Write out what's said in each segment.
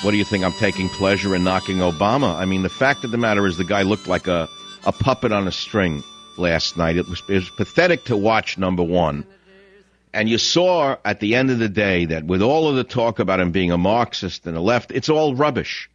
What do you think? I'm taking pleasure in knocking Obama? I mean, the fact of the matter is the guy looked like a puppet on a string last night. It was pathetic to watch, number one. And you saw at the end of the day that with all of the talk about him being a Marxist and a left, it's all rubbish.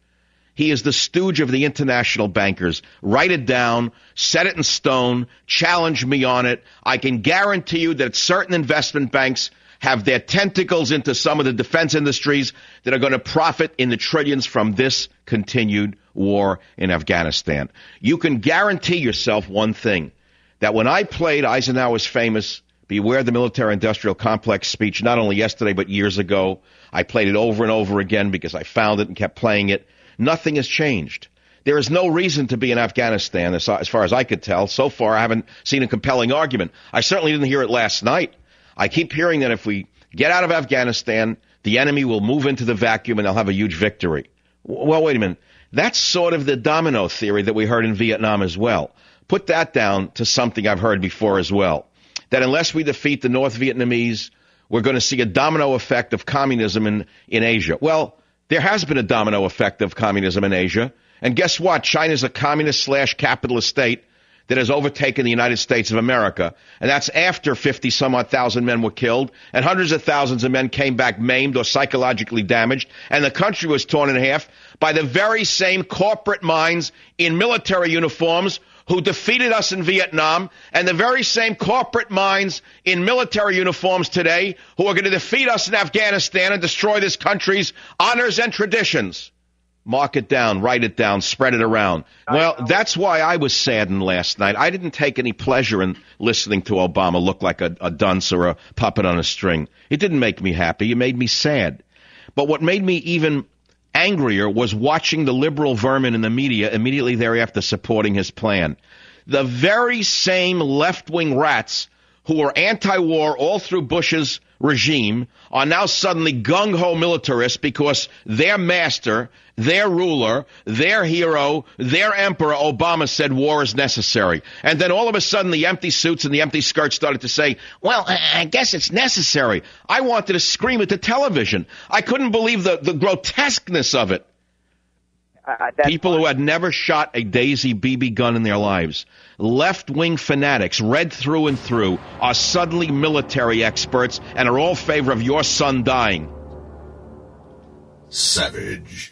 He is the stooge of the international bankers. Write it down, set it in stone, challenge me on it. I can guarantee you that certain investment banks have their tentacles into some of the defense industries that are going to profit in the trillions from this continued war in Afghanistan. You can guarantee yourself one thing, that when I played Eisenhower's famous Beware the Military-Industrial Complex speech, not only yesterday but years ago, I played it over and over again because I found it and kept playing it. Nothing has changed. There is no reason to be in Afghanistan, as far as I could tell. So far, I haven't seen a compelling argument. I certainly didn't hear it last night. I keep hearing that if we get out of Afghanistan, the enemy will move into the vacuum and they'll have a huge victory. Well, wait a minute. That's sort of the domino theory that we heard in Vietnam as well. Put that down to something I've heard before as well, that unless we defeat the North Vietnamese, we're going to see a domino effect of communism in Asia. Well, there has been a domino effect of communism in Asia. And guess what? China's a communist/capitalist state that has overtaken the United States of America. And that's after 50-some-odd thousand men were killed, and hundreds of thousands of men came back maimed or psychologically damaged, and the country was torn in half by the very same corporate minds in military uniforms who defeated us in Vietnam, and the very same corporate minds in military uniforms today who are going to defeat us in Afghanistan and destroy this country's honors and traditions. Mark it down, write it down, spread it around. Well, that's why I was saddened last night. I didn't take any pleasure in listening to Obama look like a dunce or a puppet on a string. It didn't make me happy. It made me sad. But what made me even angrier was watching the liberal vermin in the media immediately thereafter supporting his plan. The very same left-wing rats who were anti-war all through Bush's regime are now suddenly gung-ho militarists because their master, their ruler, their hero, their emperor, Obama, said war is necessary. And then all of a sudden the empty suits and the empty skirts started to say, well, I guess it's necessary. I wanted to scream at the television. I couldn't believe the grotesqueness of it. People who had never shot a Daisy BB gun in their lives, left-wing fanatics, read through and through, are suddenly military experts and are all in favor of your son dying. Savage.